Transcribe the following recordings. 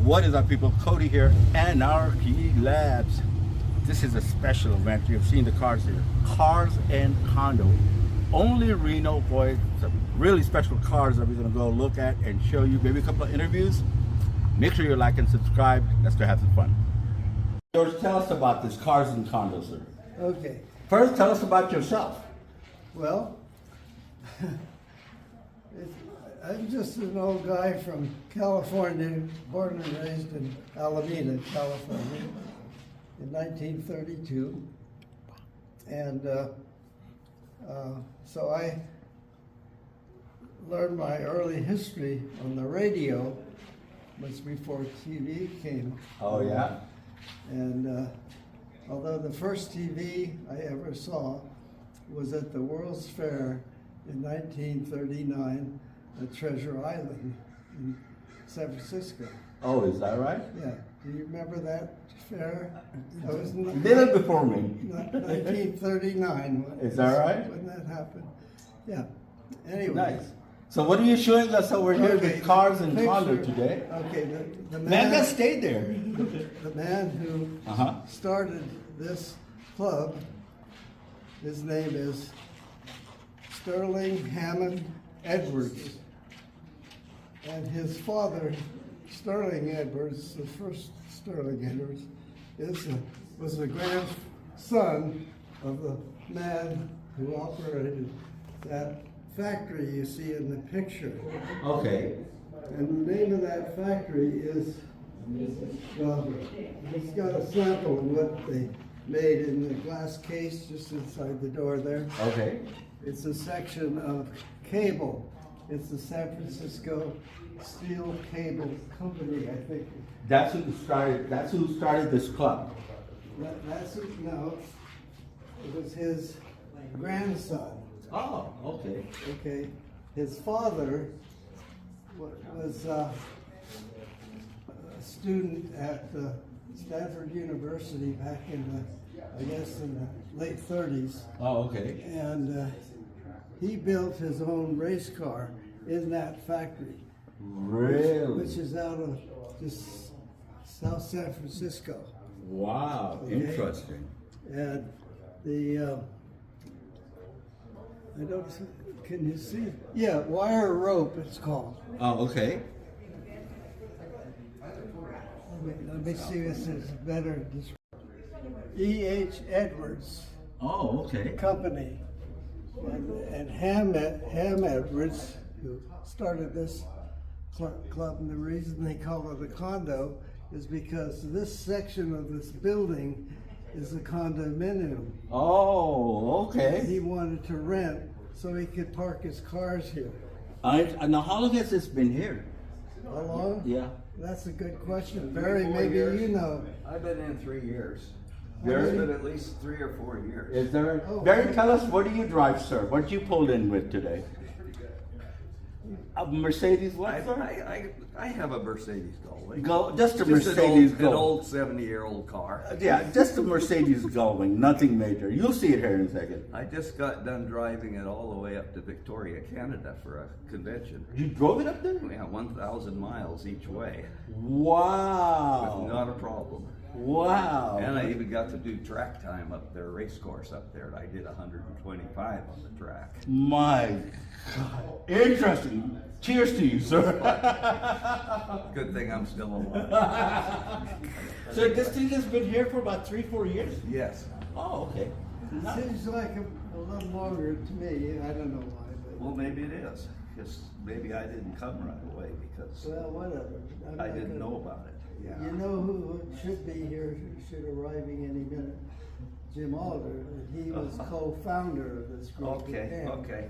What is up, people? Cody here, Anarchy Labs. This is a special event. You've seen the cars here. Cars and Condo. Only Reno, boys. Some really special cars that we're going to go look at and show you. Maybe a couple of interviews. Make sure you like and subscribe. Let's go have some fun. George, tell us about this Cars and Condos, sir. Okay. First, tell us about yourself. Well, I'm just an old guy from California, born and raised in Alameda, California, in 1932. And so I learned my early history on the radio, much before TV came. Oh, yeah? And although the first TV I ever saw was at the World's Fair in 1939 at Treasure Island in San Francisco. Oh, is that right? Yeah. Do you remember that fair? That was You did it before me. 1939. Is that right? When that happened. Yeah. Anyway. Nice. So what are you showing us over here with Cars and Condo today? Okay, the Man, just stay there. The man who started this club, his name is Sterling Hammond Edwards. And his father, Sterling Edwards, the first Sterling Edwards, was the grandson of the man who operated that factory you see in the picture. Okay. And the name of that factory is, well, he's got a sample of what they made in the glass case just inside the door there. Okay. It's a section of cable. It's the San Francisco Steel Cable Company, I think. That's who started this club. No, it was his grandson. Oh, okay. Okay, his father was a student at Stanford University back in the late 30s. Oh, okay. And he built his own race car in that factory. Really? Which is out of just South San Francisco. Wow, Okay. interesting. And the can you see? Yeah, wire rope it's called. Oh, okay. Let me see if this is better. E.H. Edwards Oh, okay. Company. And Ham Edwards, who started this club, and the reason they call it a condo is because this section of this building is a condominium. Oh, okay. He wanted to rent so he could park his cars here. Now, how long has this been here? How long? Yeah. That's a good question. Barry, 4 maybe years. you know. I've been in 3 years. Very- It's been at least 3 or 4 years. Is there? Oh, Barry, okay. tell us, what do you drive, sir? What you pulled in with today? A Mercedes what, sir? I have a Mercedes Gullwing. Just a Just Mercedes an Gull. old 70-year-old car. Yeah, just a Mercedes Gullwing, nothing major. You'll see it here in a second. I just got done driving it all the way up to Victoria, Canada for a convention. You drove it up there? Yeah, 1,000 miles each way. Wow. Not a problem. Wow. And I even got to do track time up there, race course up there. I did 125 on the track. My God. Interesting. Cheers to you, sir. Good thing I'm still alive. So this thing has been here for about 3-4 years? Yes. Oh, okay. Seems like a little longer to me. I don't know why. But, Well, maybe it is. Because maybe I didn't come right away because well, whatever. I'm I not didn't gonna- know about it. Yeah. You know who should be here, should arriving any minute? Jim Alder. He was co-founder of this group. Okay, and okay.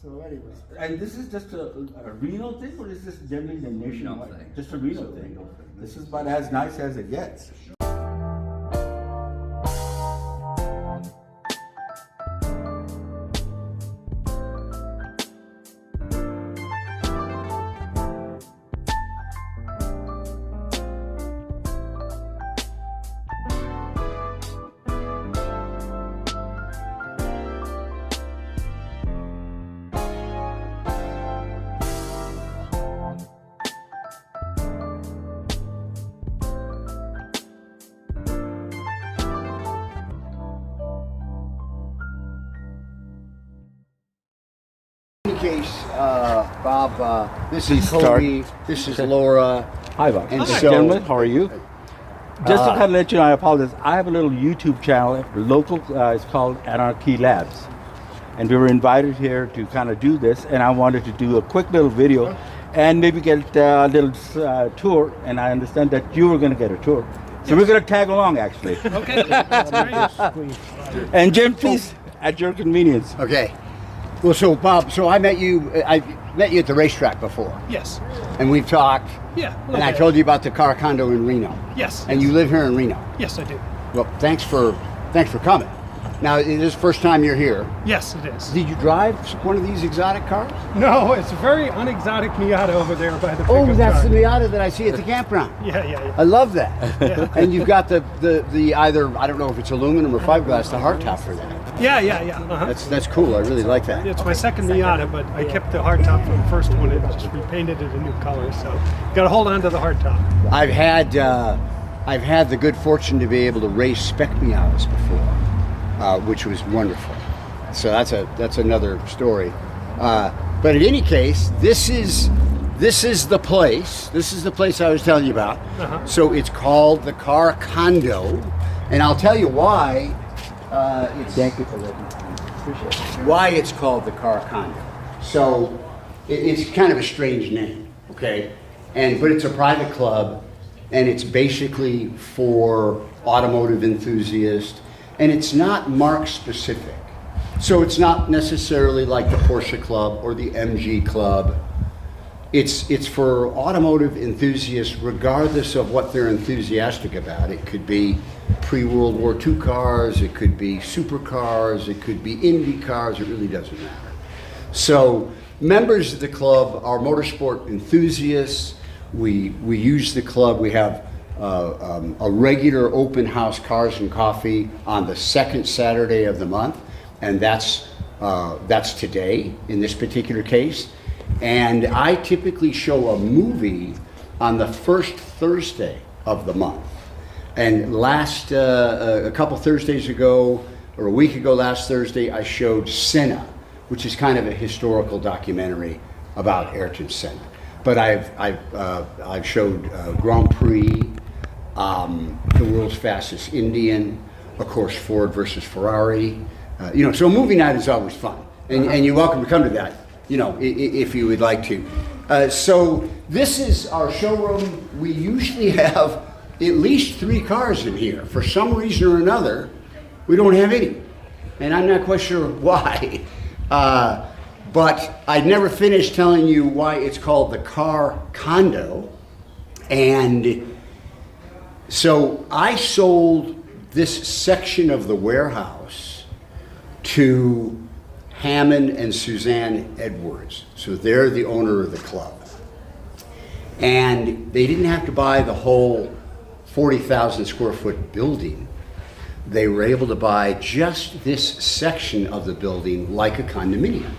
So anyway. And this is just a Reno thing, or is this generally the nationwide? thing. Just a Reno thing. This is about as nice as it gets. case, Bob, this is Start. Kobe, this is Laura. Hi, Bob. And Hi, so- gentlemen. How are you? Just to kind of let you know, I apologize. I have a little YouTube channel, local. It's called Anarchy Labs, and we were invited here to kind of do this. And I wanted to do a quick little video, and maybe get a little tour. And I understand that you were going to get a tour, so we're going to tag along actually. Okay, that's great. And Jim, please, at your convenience. Okay. Well, so Bob, I met you at the racetrack before, Yes. and we've talked, Yeah. and I told you about the car condo in Reno. Yes. And you live here in Reno. Yes, I do. Well, thanks for coming. Now, it is the first time you're here. Yes, it is. Did you drive one of these exotic cars? No, it's a very unexotic Miata over there by the Oh, pickup that's the truck. Miata that I see at the campground. Yeah. I love that. And you've got the either, I don't know if it's aluminum or fiberglass, the hardtop for that. Yeah. Uh-huh. That's cool. I really like that. It's my second Miata, but I kept the hardtop from the first one. It just repainted it a new color, so got to hold on to the hardtop. I've had the good fortune to be able to race spec Miatas before, which was wonderful. So that's another story. But in any case, this is the place. This is the place I was telling you about. Uh-huh. So it's called the Car Condo, and I'll tell you why. Thank you for letting me. Appreciate it. Why it's called the Car Condo. So it's kind of a strange name, okay? But it's a private club, and it's basically for automotive enthusiasts, and it's not marque specific. So it's not necessarily like the Porsche Club or the MG Club. It's for automotive enthusiasts regardless of what they're enthusiastic about. It could be pre-World War II cars, it could be supercars, it could be Indy cars, it really doesn't matter. So members of the club are motorsport enthusiasts. We use the club, we have a regular open house cars and coffee on the second Saturday of the month, and that's today in this particular case. And I typically show a movie on the first Thursday of the month. And a couple Thursdays ago, or a week ago last Thursday, I showed Senna, which is kind of a historical documentary about Ayrton Senna. But I've showed Grand Prix, the world's fastest Indian, of course Ford versus Ferrari. So a movie night is always fun, and you're welcome to come to that. If you would like to. So this is our showroom. We usually have at least 3 cars in here. For some reason or another, we don't have any. And I'm not quite sure why. But I never finished telling you why it's called the Car Condo. And so I sold this section of the warehouse to Hammond and Suzanne Edwards. So they're the owner of the club. And they didn't have to buy the whole 40,000 square foot building. They were able to buy just this section of the building like a condominium,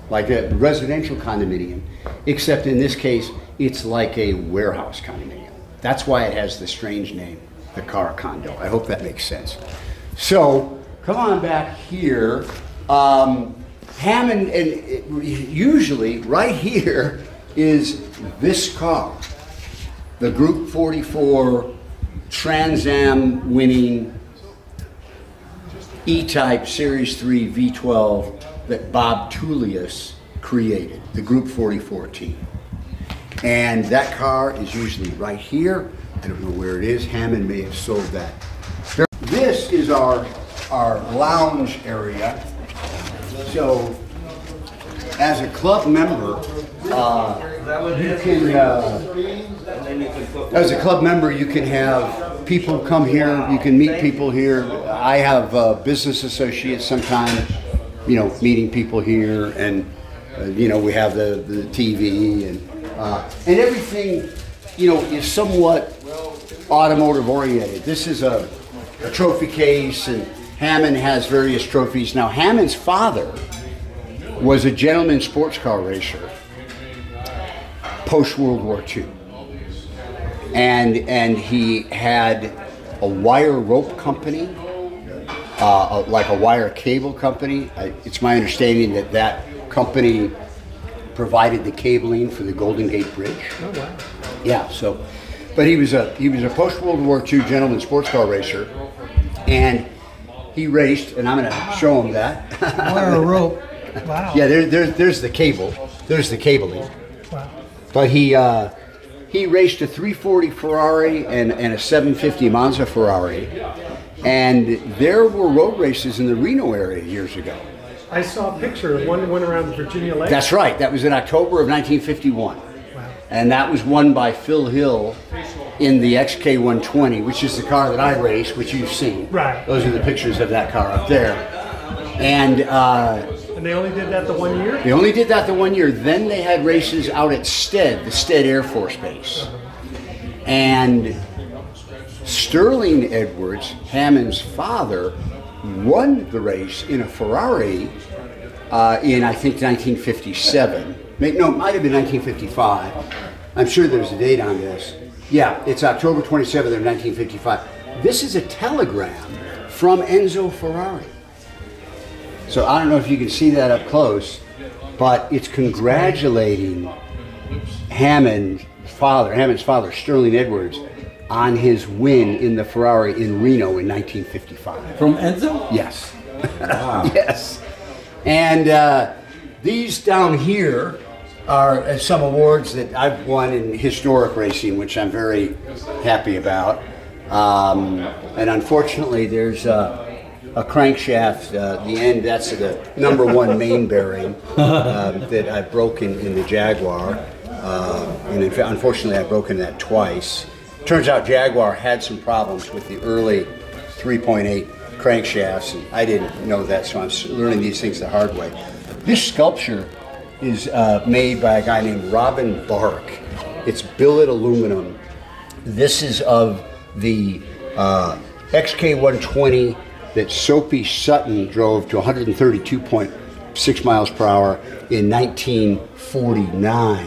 like a residential condominium, except in this case, it's like a warehouse condominium. That's why it has the strange name, the Car Condo. I hope that makes sense. So come on back here. Hammond, and usually right here is this car, the Group 44 Trans Am winning E-Type Series 3 V12 that Bob Tullius created, the Group 44 team. And that car is usually right here. I don't know where it is. Hammond may have sold that. This is our lounge area. So, as a club member, you can have people come here. You can meet people here. I have business associates sometimes, meeting people here, and we have the TV and everything, is somewhat automotive oriented. This is a trophy case, and Hammond has various trophies. Now, Hammond's father was a gentleman sports car racer post World War II. And he had a wire rope company, like a wire cable company. It's my understanding that company provided the cabling for the Golden Gate Bridge. Oh wow. Yeah, so, but he was a post World War II gentleman sports car racer, and he raced, and I'm going to show him that. On a rope. Wow. Yeah, there's the cable, there's the cabling. Wow. But he raced a 340 Ferrari and a 750 Monza Ferrari, and there were road races in the Reno area years ago. I saw a picture. One went around Virginia Lake. That's right. That was in October of 1951. Wow. And that was won by Phil Hill in the XK120, which is the car that I race, which you've seen. Right. Those are the pictures of that car up there. And they only did that the 1 year? they only did that the 1 year. Then they had races out at Stead, the Stead Air Force Base. And Sterling Edwards, Hammond's father, won the race in a Ferrari in, I think, 1957. No, it might have been 1955. I'm sure there's a date on this. Yeah, it's October 27th of 1955. This is a telegram from Enzo Ferrari. So I don't know if you can see that up close, but it's congratulating Hammond's father, Sterling Edwards, on his win in the Ferrari in Reno in 1955. From Enzo? Yes. Wow. Yes. And these down here are some awards that I've won in historic racing, which I'm very happy about. And unfortunately, there's a crankshaft, the end, that's the number one main bearing that I've broken in the Jaguar. And in fact, unfortunately, I've broken that twice. Turns out Jaguar had some problems with the early 3.8 crankshafts, and I didn't know that, so I'm learning these things the hard way. This sculpture is made by a guy named Robin Bark. It's billet aluminum. This is of the XK120 that Soapy Sutton drove to 132.6 miles per hour in 1949,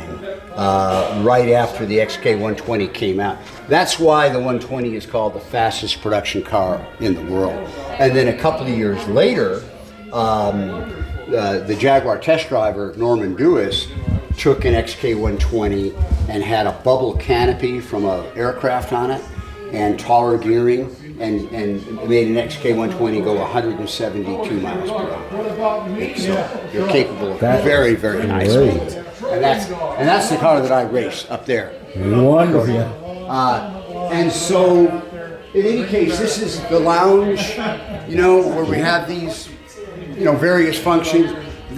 right after the XK120 came out. That's why the 120 is called the fastest production car in the world. And then a couple of years later, the Jaguar test driver, Norman Dewis, took an XK120 and had a bubble canopy from an aircraft on it and taller gearing, and made an XK120 go 172 miles per hour. So you're capable of very, very high speeds. And that's the car that I race up there. Wonderful. And so, in any case, this is the lounge, where we have these, various functions.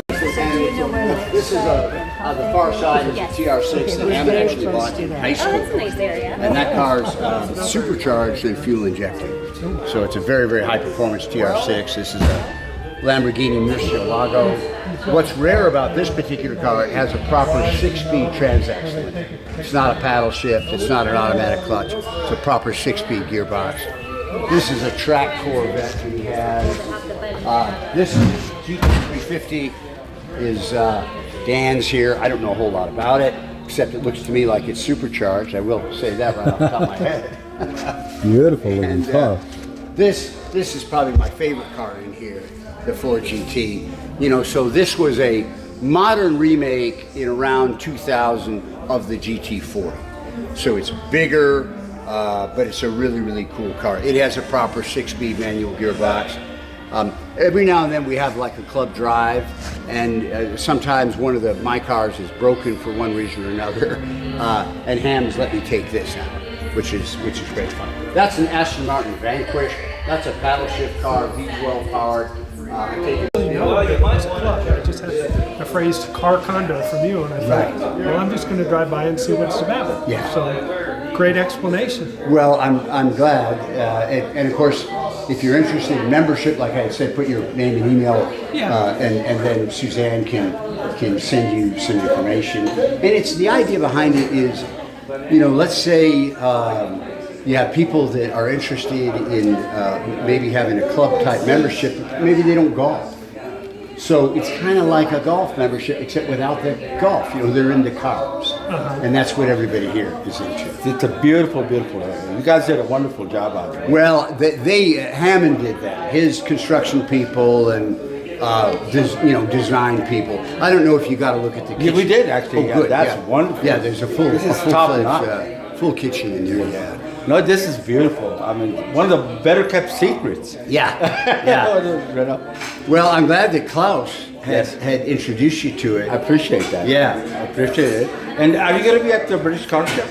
This is the far side is a TR6 that Hammond actually bought in high school. Oh, that's a nice area. And that car's supercharged and fuel injected. So it's a very, very high performance TR6. This is a Lamborghini Murcielago. What's rare about this particular car, it has a proper 6-speed transaxle in it. It's not a paddle shift, it's not an automatic clutch, it's a proper 6-speed gearbox. This is a track Corvette that he has. This GT350 is Dan's here. I don't know a whole lot about it, except it looks to me like it's supercharged. I will say that right off the top of my head. Beautiful looking car. This is probably my favorite car in here, the Ford GT. So this was a modern remake in around 2000 of the GT40. So it's bigger, but it's a really, really cool car. It has a proper 6-speed manual gearbox. Every now and then we have like a club drive, and sometimes one of my cars is broken for one reason or another, and Ham's let me take this out, which is great fun. That's an Aston Martin Vanquish. That's a paddle shift car, V12 powered. I just had the phrase car condo from you, and I thought, well, I'm just going to drive by and see what it's about. Yeah. So, great explanation. Well, I'm glad, and of course, if you're interested in membership, like I said, put your name and email, and then Suzanne can send you some information. And it's the idea behind it is, let's say you have people that are interested in maybe having a club type membership, but maybe they don't golf. So it's kind of like a golf membership, except without the golf. They're into cars, and that's what everybody here is into. It's a beautiful, beautiful area. You guys did a wonderful job out there. Well, Hammond did that. His construction people and design people. I don't know if you got to look at the kitchen. Yeah, we did actually. Oh, good. That's wonderful. Yeah, there's a This is top notch. full kitchen in there. Yeah. No, this is beautiful. I mean, one of the better kept secrets. Yeah. Yeah. Well, I'm glad that Klaus had introduced you to it. I appreciate that. Yeah. I appreciate it. And are you going to be at the British Car Show?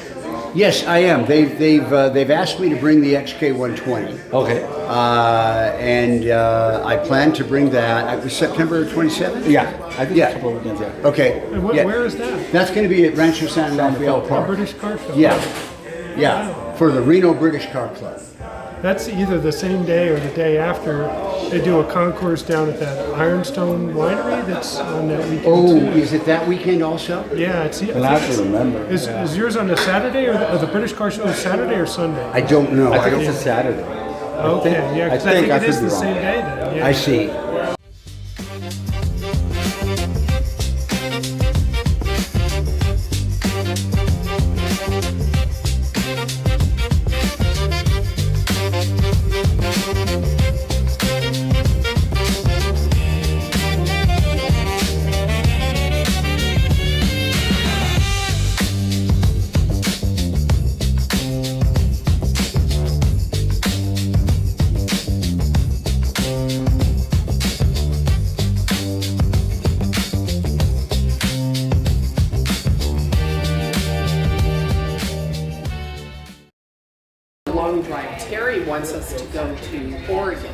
Yes, I am. They've asked me to bring the XK120. Okay. I plan to bring that. It was September 27th? Yeah, I think Yeah. a couple of weekends, yeah. Okay. And Yeah. where is that? That's going to be at Rancho San Rafael A Park. British car show. Yeah. Yeah. For the Reno British Car Club. That's either the same day or the day after. They do a concourse down at that Ironstone Winery that's on that weekend Oh, too. is it that weekend also? Yeah, it's. And I have to remember. Is yours on a Saturday or the British car show is Saturday or Sunday? I don't know. I think it's a Saturday. Okay, yeah, 'cause I think it could is be the wrong. same day then. Yeah. I see. Long drive. Terry wants us to go to Oregon.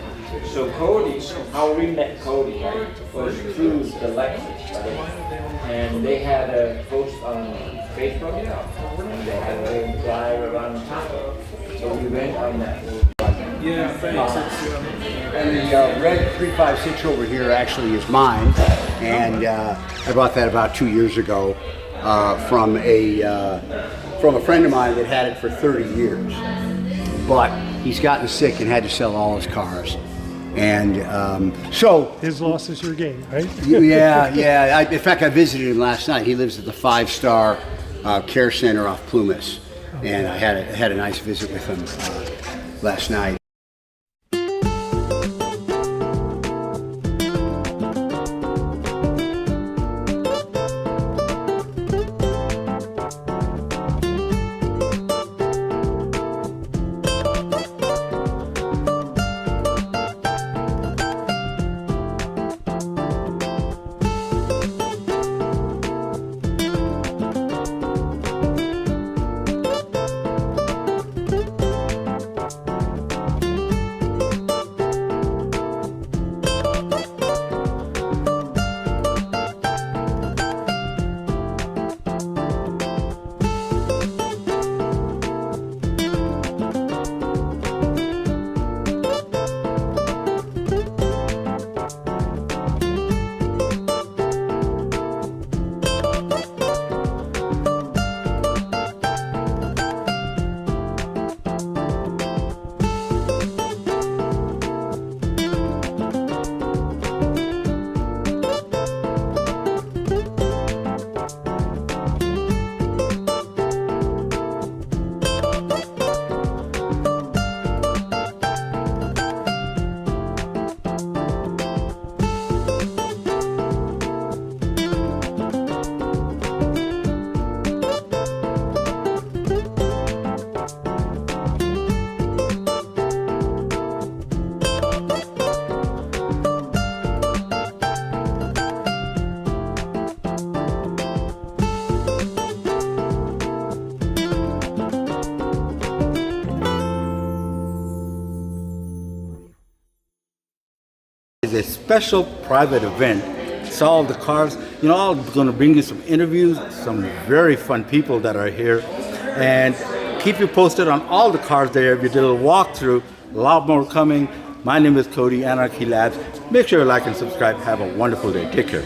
So Cody, how we met Cody, right, was through the Lexus, right? And they had a post on Facebook, and they had a drive around town. So we went on that. Yeah, thanks. And the red 356 over here actually is mine, and I bought that about 2 years ago from a friend of mine that had it for 30 years. But he's gotten sick and had to sell all his cars, and so His loss is your gain, right? yeah. In fact, I visited him last night. He lives at the 5-star care center off Plumas, and I had a nice visit with him last night. It's a special private event. It's all the cars. I'm going to bring you some interviews, some very fun people that are here, and keep you posted on all the cars there. If you did a little walkthrough, a lot more coming. My name is Cody, Anarchy Labs. Make sure you like and subscribe. Have a wonderful day. Take care.